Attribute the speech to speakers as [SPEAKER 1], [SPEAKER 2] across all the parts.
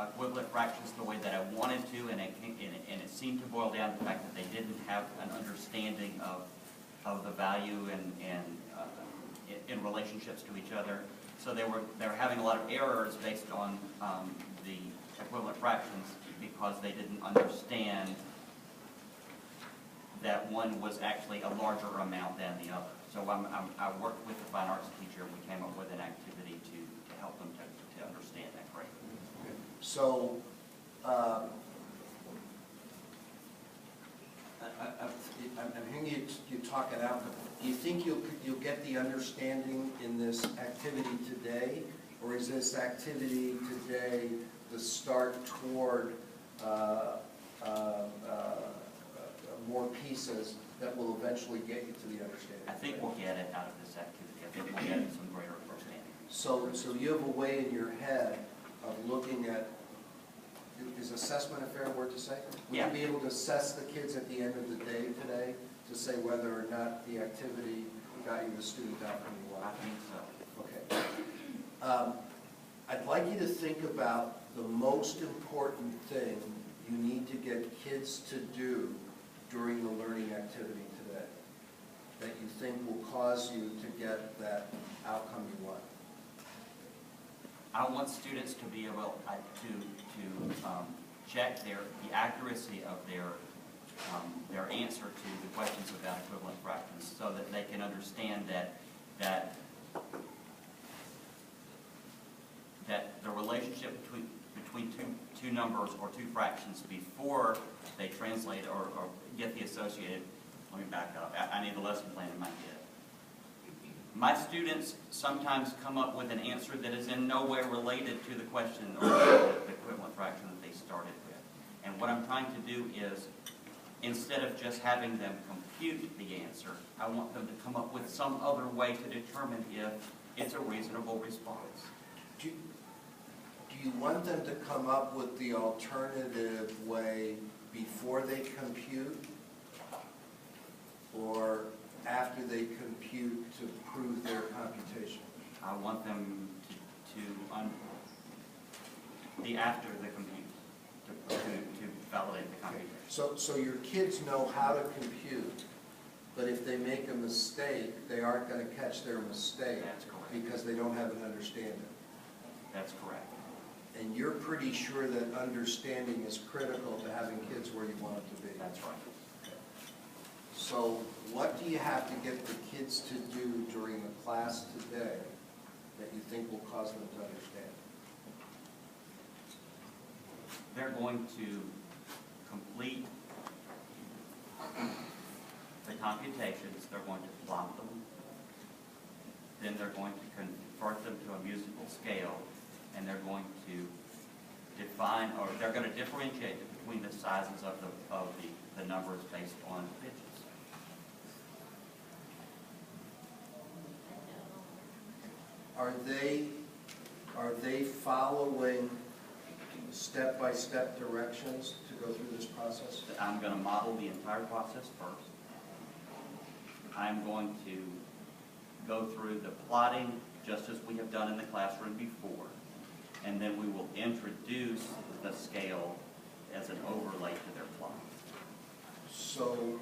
[SPEAKER 1] equivalent fractions the way that I wanted to, and it seemed to boil down to the fact that they didn't have an understanding of the value in relationships to each other. So they were having a lot of errors based on the equivalent fractions because they didn't understand that one was actually a larger amount than the other. So I worked with the fine arts teacher, and we came up with an activity to help them to understand that grade.
[SPEAKER 2] So, I'm hearing you talk it out, but do you think you'll get the understanding in this activity today, or is this activity today the start toward more pieces that will eventually get you to the understanding?
[SPEAKER 1] I think we'll get it out of this activity. I think we'll get some greater understanding.
[SPEAKER 2] So you have a way in your head of looking at, is assessment a fair word to say? Would
[SPEAKER 1] Yeah.
[SPEAKER 2] you be able to assess the kids at the end of the day today to say whether or not the activity got you the student outcome you want?
[SPEAKER 1] I think so.
[SPEAKER 2] Okay. I'd like you to think about the most important thing you need to get kids to do during the learning activity today that you think will cause you to get that outcome you want.
[SPEAKER 1] I want students to be able to check the accuracy of their answer to the questions about equivalent fractions, so that they can understand that the relationship between two numbers or two fractions before they translate or get the associated. Let me back up. I need the lesson plan in my head. My students sometimes come up with an answer that is in no way related to the question or the equivalent fraction that they started with. And what I'm trying to do is, instead of just having them compute the answer, I want them to come up with some other way to determine if it's a reasonable response.
[SPEAKER 2] Do you want them to come up with the alternative way before they compute, or after they compute to prove their computation?
[SPEAKER 1] I want them the after the compute, to validate the computation.
[SPEAKER 2] So your kids know how to compute, but if they make a mistake, they aren't going to catch their mistake.
[SPEAKER 1] That's correct.
[SPEAKER 2] Because they don't have an understanding.
[SPEAKER 1] That's correct.
[SPEAKER 2] And you're pretty sure that understanding is critical to having kids where you want them to be.
[SPEAKER 1] That's right.
[SPEAKER 2] So what do you have to get the kids to do during the class today that you think will cause them to understand?
[SPEAKER 1] They're going to complete the computations. They're going to plot them. Then they're going to convert them to a musical scale, and they're going to define, or they're going to differentiate between the sizes of the numbers based on pitches.
[SPEAKER 2] Are they following step-by-step directions to go through this process?
[SPEAKER 1] I'm going to model the entire process first. I'm going to go through the plotting just as we have done in the classroom before, and then we will introduce the scale as an overlay to their plot.
[SPEAKER 2] So,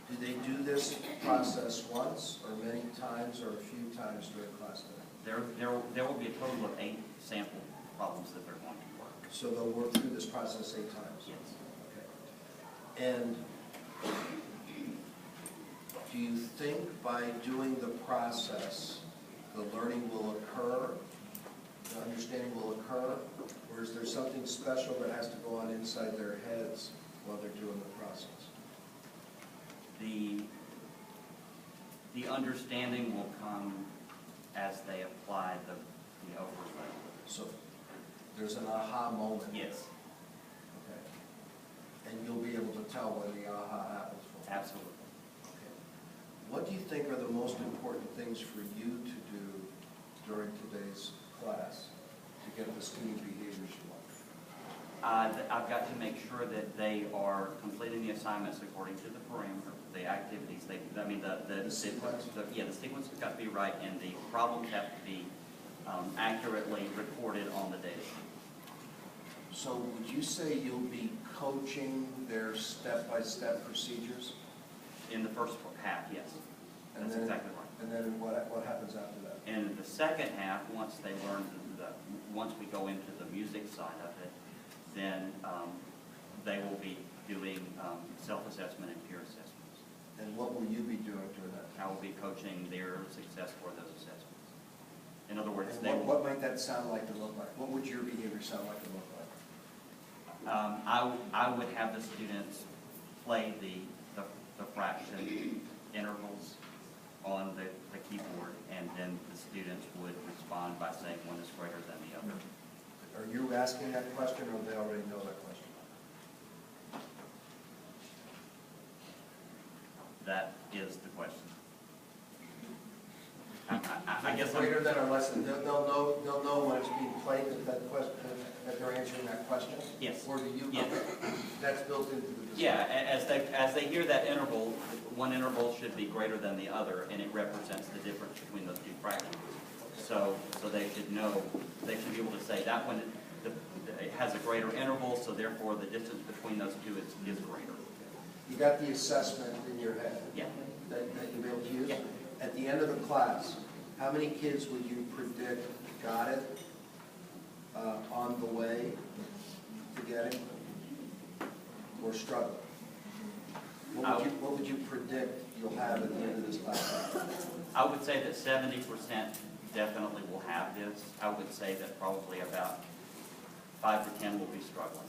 [SPEAKER 2] do they do this process once, or many times, or a few times during class day?
[SPEAKER 1] There will be a total of 8 sample problems that they're going to work.
[SPEAKER 2] So they'll work through this process 8 times?
[SPEAKER 1] Yes.
[SPEAKER 2] Okay. And do you think by doing the process, the learning will occur, the understanding will occur, or is there something special that has to go on inside their heads while they're doing the process? The understanding will come as they apply the overlay. So there's an aha moment?
[SPEAKER 1] Yes.
[SPEAKER 2] Okay. And you'll be able to tell when the aha happens for them?
[SPEAKER 1] Absolutely.
[SPEAKER 2] Okay. What do you think are the most important things for you to do during today's class to get the student behaviors you want?
[SPEAKER 1] I've got to make sure that they are completing the assignments according to the parameter, the activities. The sequence. The sequence has got to be right, and the problems have to be accurately recorded on the data.
[SPEAKER 2] So would you say you'll be coaching their step-by-step procedures?
[SPEAKER 1] In the first half, yes.
[SPEAKER 2] And
[SPEAKER 1] That's
[SPEAKER 2] then-
[SPEAKER 1] exactly right.
[SPEAKER 2] And then what happens after that?
[SPEAKER 1] In the second half, once they learn once we go into the music side of it, then they will be doing self-assessment and peer assessments.
[SPEAKER 2] And what will you be doing during that
[SPEAKER 1] I
[SPEAKER 2] time?
[SPEAKER 1] will be coaching their success for those assessments. In other words,
[SPEAKER 2] And
[SPEAKER 1] they will.
[SPEAKER 2] what might that sound like and look like? What would your behavior sound like and look like?
[SPEAKER 1] I would have the students play the fraction intervals on the keyboard, and then the students would respond by saying one is greater than the other.
[SPEAKER 2] Are you asking that question, or they already know that question?
[SPEAKER 1] That is the question. I guess I'm.
[SPEAKER 2] Greater than or less than, they'll know when it's being played, that question, that they're answering that question?
[SPEAKER 1] Yes.
[SPEAKER 2] Or do you?
[SPEAKER 1] Yes.
[SPEAKER 2] That's built into the discussion?
[SPEAKER 1] Yeah, as they hear that interval, one interval should be greater than the other, and it represents the difference between those two fractions. So they should know, they should be able to say that one it has a greater interval, so therefore the distance between those two is greater.
[SPEAKER 2] You got the assessment in your head?
[SPEAKER 1] Yeah.
[SPEAKER 2] That you'll be able to use?
[SPEAKER 1] Yeah.
[SPEAKER 2] At the end of the class, how many kids would you predict got it on the way to getting, or struggling? What would you predict you'll have at the end of this class?
[SPEAKER 1] I would say that 70% definitely will have this. I would say that probably about 5 to 10 will be struggling,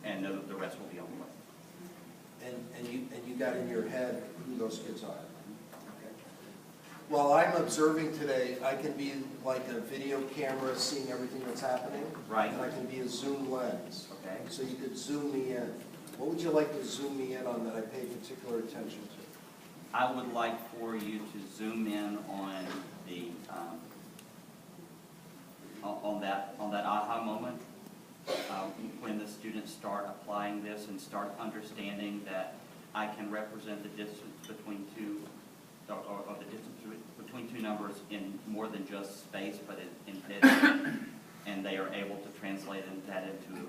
[SPEAKER 1] and the rest will be on the way.
[SPEAKER 2] And you got in your head who those kids are? Okay. While I'm observing today, I can be like a video camera seeing everything that's happening.
[SPEAKER 1] Right.
[SPEAKER 2] And I can be a zoom lens.
[SPEAKER 1] Okay.
[SPEAKER 2] So you could zoom me in. What would you like to zoom me in on that I pay particular attention to?
[SPEAKER 1] I would like for you to zoom in on the on that aha moment when the students start applying this and start understanding that I can represent the distance between two or the distance between two numbers in more than just space, but in bits, and they are able to translate that into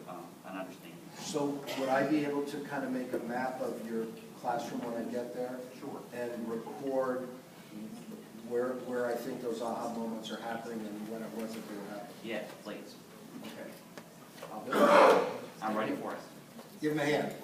[SPEAKER 1] an understanding.
[SPEAKER 2] So would I be able to kind of make a map of your classroom when I get there?
[SPEAKER 1] Sure.
[SPEAKER 2] And record where I think those aha moments are happening and when it was that they were happening?
[SPEAKER 1] Yes, please.
[SPEAKER 2] Okay. I'll do it.
[SPEAKER 1] I'm ready for it.
[SPEAKER 2] Give him a hand.